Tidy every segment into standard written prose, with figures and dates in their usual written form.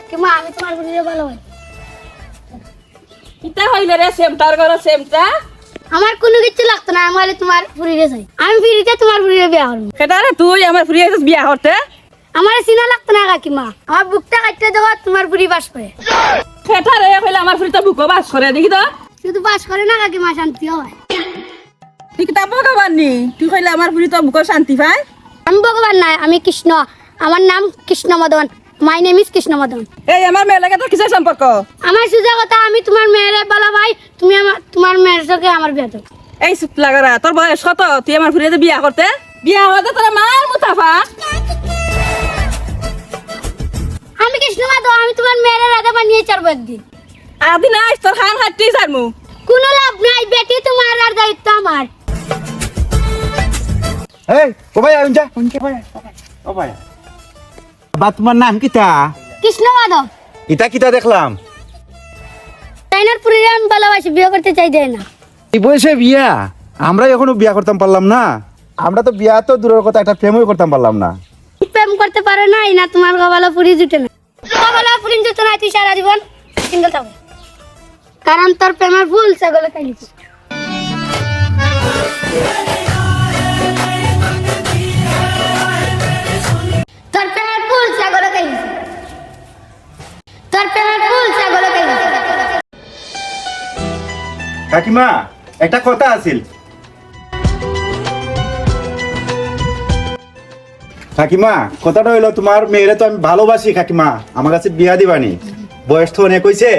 কিমা আমি তোমার বুড়িরে ভালো হয় কিতা হইলে রে সেমটার ঘর সেমটা আমার কোনো কিছু লাগতো না আমি তোমার বুড়িরে চাই আমি ফিরিতে তোমার বুড়িরে বিয়া করব সেটা রে তুই আমার ফ্রি বিয়া করতে আমার চিনা লাগতো না কাকিমা আমার বুকটা কাটতে দেওয়া তোমার বুড়ি বাস করে সেটা রে কইলে আমার ফ্রি তো বুকো বাস করে দেখি তো শুধু বাস করে না কাকিমা শান্তি হয় তুই কিতা ভগবান নি তুই কইলে আমার ফ্রি তো বুকো শান্তি পায় আমি ভগবান নাই আমি কৃষ্ণ আমার নাম Krishna Madan my name is Krishna Madan এই আমার মেয়ে লাগে তোর কিসের সম্পর্ক আমার সুজা কথা আমি তোমার মেয়েরে বলা ভাই তুমি আমার তোমার মেয়ের সঙ্গে আমার বিয়ে দাও এই চুপ লাগারা তোর বয়স কত তুই আমার ফ্রি বিয়া করতে বিয়া হতে তোর মার মুতাফা আমি কৃষ্ণ মদন আমি তোমার মেয়েরে রাধা বানিয়ে ছাড়বো একদিন আদিন আইস তোর খান হাঁটতেই ছাড়মু কোনো লাভ নাই বেটি তোমার আর দায়িত্ব আমার এই ও ভাই আইন যা ও ভাই বা তোমার নাম কিতা কৃষ্ণ মদন ইতা কিতা দেখলাম চাইনার পুরীরে আমি ভালোবাসি বিয়ে করতে চাই দেয় না এই বয়সে বিয়া আমরা এখনো বিয়া করতাম পারলাম না আমরা তো বিয়া তো দূরের কথা একটা প্রেমই করতাম পারলাম না প্রেম করতে পারো না না তোমার গবালা পুরি জুটে না গবালা পুরি জুটে না তুই সারা জীবন সিঙ্গেল থাকবে কারণ তোর প্রেমের ভুল ছাগলে খাইলিস তোর প্রেমের ভুল ছাগলে খাইলিস তোর প্রেমের ভুল ছাগলে খাইলিস কাকিমা একটা কথা আছিল কাকিমা কথাটা হইলো তোমার মেয়েরে তো আমি ভালোবাসি কাকিমা আমার কাছে বিয়া দিবানি বয়স তো অনেক হইছে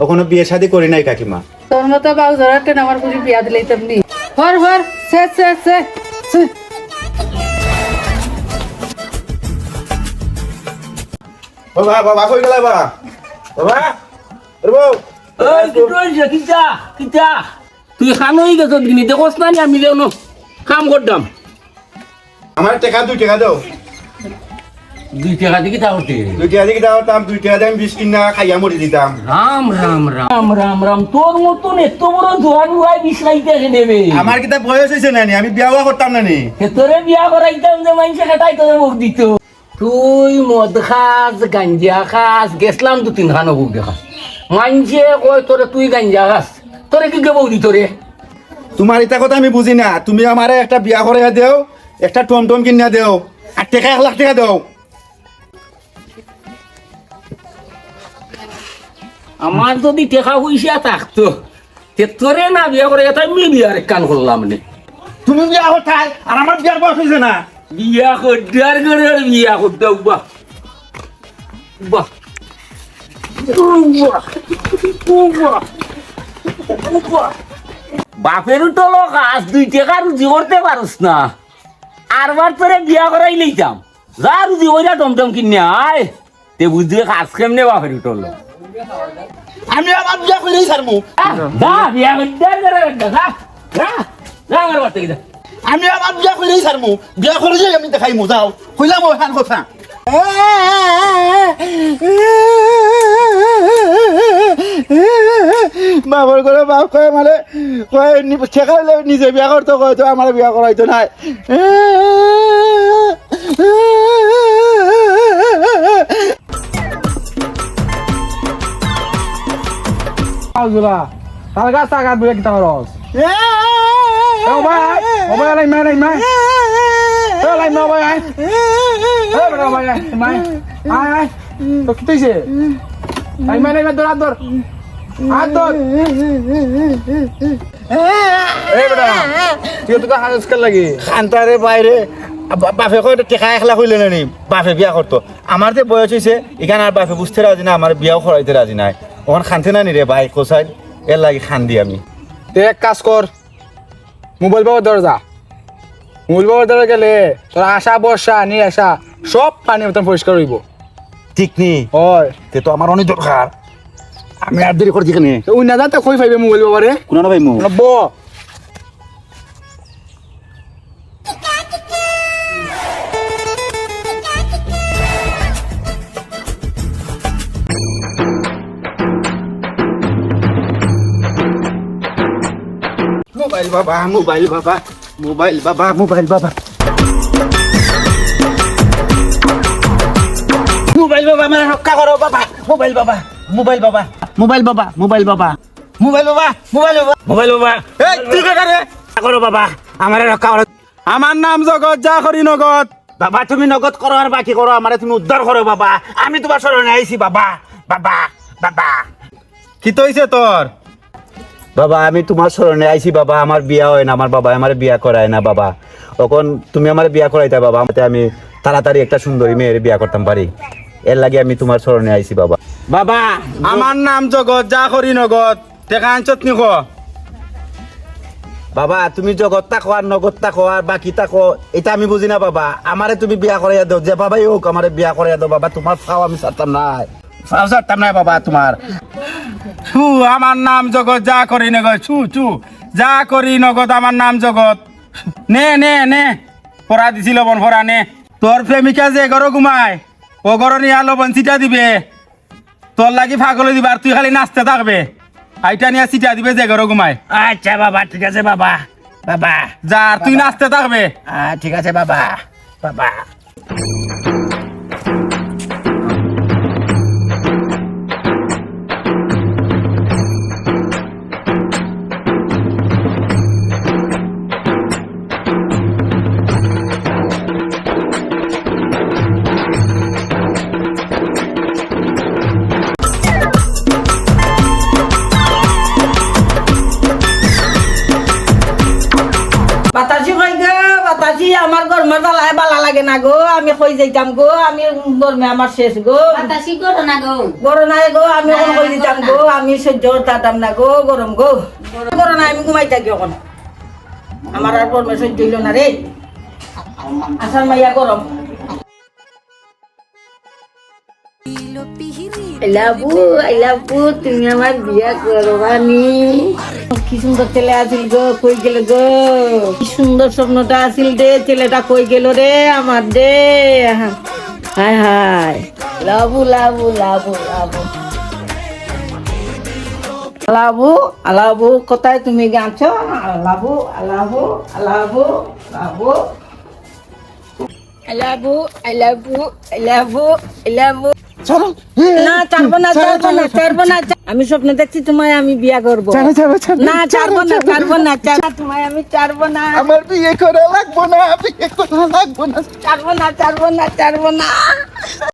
ওখানে বিয়ে শাদী করি নাই কাকিমা তোর মতো বাউ ধরাটেন আমার পুরি বিয়া দিলেই তেমনি হর সে বাবা বাবা কই গেলা বাবা বাবা আরে বউ এই কিটা কিটা কিটা তুই খানোই গেছ দিনি দেখোস না নি আমি যেন কাম করতাম আমার টাকা 2 টাকা দাও 2 টাকা দিয়ে কিটা করতে 2 টাকা দিয়ে দাও তাম 2 টাকা দিয়ে আমি 20 কিনা খাইয়া মরি দিতাম রাম রাম রাম রাম রাম তোর মতন এত বড় জোয়ান উড়াই বিছলাইতে এসে দেবে আমার কিতা বয়স হইছে নানি আমি বিয়াও করতাম নানি তোরে বিয়া করাইতাম যে মাইনসে খাটাই তোরে মুখ দিত তুই মদ খাস গাঞ্জা খাস গেছলাম 2-3 খানো বুক দেখা মাইনসে কয় তোরে তুই গাঞ্জা খাস তোরে কি গেবৌ দি তোরে তোমার এটা কথা আমি বুঝি না তুমি আমারে একটা বিয়া করাইয়া দেও একটা টমটম কিনা দেও আর টাকা 1 লাখ টাকা দাও আমার যদি টেকা পয়সা থাকতো তে তোরে না বিয়া করে তাই আমি বিয়ার কান করলাম নে তুমি বিয়া করতাই আর আমার বিয়ার বয়স হইছে না বিয়া করদার করে বিয়া করতে বাহ বাহ বাপের টলো কাজ 2 টাকা রুজি করতে পারস না আরবার তোরে বিয়া করাই লইতাম যা রুজি কইরা টমটম কিনে আয় তে বুঝলি কাজ কেমনে বাপের টলো আমি আমার বিয়া কইরাই ছাড়মু যা বিয়া করদার করে যা যা যা আমার বাড়তে গিয়ে আমি আমার বিয়া কইরাই ছাড়মু বিয়া করে যাই আমি দেখাইমু যাও কইলাম ওই হান কথা বাবার করে বাপ কয় মানে কয় ঠেকাইলে নিজে বিয়া করতে কয় তো আমার বিয়া করাইতো নাই Auzula, talga sagat buya kita ros. Obay lain mai. Lain mau obay ai. Berapa obay mai. Ai. To kita ise. Lain mai ador. Ador. Beda. Dia tuh harus sekali lagi. খান্তারে বাইরে বাপে কয় টেকা 1 লাখ হইলে নানি বাপে বিয়া করতো আমার যে বয়স হইছে এখানে আর বাপে বুঝতে রাজি না আমার বিয়াও করাইতে রাজি নাই ওখান খানতে না নি রে ভাই কোসাই এর লাগি খান্দি আমি তে এক কাজ কর মোবাইল পাওয়ার দরজা মোবাইল পাওয়ার দরজা গেলে তোর আশা বর্ষা নিরাশা সব পানি মতন পরিষ্কার হইব ঠিক নি হয় তে তো আমার অনেক দরকার আমি আর দেরি করছি কেন ওই না যাতে কই পাইবে মোবাইল বাবারে কোন না ভাই মু নব্ব মোবাইল বাবা মোবাইল বাবা মোবাইল বাবা মোবাইল বাবা মোবাইল বাবা আমার রক্ষা করো বাবা মোবাইল বাবা মোবাইল বাবা মোবাইল বাবা মোবাইল বাবা মোবাইল বাবা মোবাইল বাবা মোবাইল বাবা এই তুই কে রে করো বাবা আমার রক্ষা করো আমার নাম জগৎ যা করি নগদ বাবা তুমি নগদ করো আর বাকি করো আমারে তুমি উদ্ধার করো বাবা আমি তোমার শরণে আইছি বাবা বাবা বাবা কি তৈছে তোর বাবা আমি তোমার শরণে আইছি বাবা আমার বিয়া হয় না আমার বাবা আমার বিয়া করায় না বাবা তখন তুমি আমার বিয়া করাইতে বাবা আমাতে আমি তাড়াতাড়ি একটা সুন্দরী মেয়ের বিয়া করতাম পারি এর লাগে আমি তোমার শরণে আইছি বাবা বাবা আমার নাম জগৎ যা করি নগদ টেকা আনছত নিখ বাবা তুমি জগৎ থাকো আর নগদ থাকো আর বাকি থাকো এটা আমি বুঝি না বাবা আমারে তুমি বিয়া করাইয়া দাও যে বাবাই হোক আমারে বিয়া করাইয়া দাও বাবা তোমার ফাও আমি ছাড়তাম না ফাও ছাড়তাম না বাবা তোমার ছু আমার নাম জগৎ যা করি নগদ ছু ছু যা করি নগদ আমার নাম জগৎ নে নে নে পড়া দিছিল বন ভরা নে তোর প্রেমিকা যে ঘর ঘুমায় ও ঘর নিয়ে লবণ চিটা দিবে তোর লাগি ফাগলে দিবে আর তুই খালি নাচতে থাকবে আইটা নিয়ে চিটা দিবে যে ঘর ঘুমায় আচ্ছা বাবা ঠিক আছে বাবা বাবা যা আর তুই নাচতে থাকবে ঠিক আছে বাবা বাবা বাতাসি কই গো বাতাসি আমার গরমের বালায় বালা লাগে না গো আমি কই যাইতাম গো আমি গরমে আমার শেষ গো বাতাসি করো না গো গরম নাই গো আমি এখন কই দিতাম গো আমি সহ্য করতাম না গো গরম গো গরম নাই আমি ঘুমাই থাকি এখন আমার আর গরমে সহ্য হইল না রে আসার মাইয়া গরম I love you, তুমি আমার বিয়া করবানি কি সুন্দর ছেলে আছিল গো কই গেল গো কি সুন্দর স্বপ্নটা আছিল রে ছেলেটা কই গেল রে আমার দে হায় হায় লাভু লাভু লাভু লাভু লাভু লাভু কোথায় তুমি গেছো লাভু লাভু লাভু লাভু I love you, I love you, I love you, I love you. না ছাড়বো না ছাড়বো না ছাড়বো না আমি স্বপ্ন দেখছি তোমায় আমি বিয়া করবো না ছাড়বো না ছাড়বো না তোমায় আমি ছাড়বো না আমার বিয়ে করা লাগবো না বিয়ে করা লাগবো না ছাড়বো না ছাড়বো না ছাড়বো না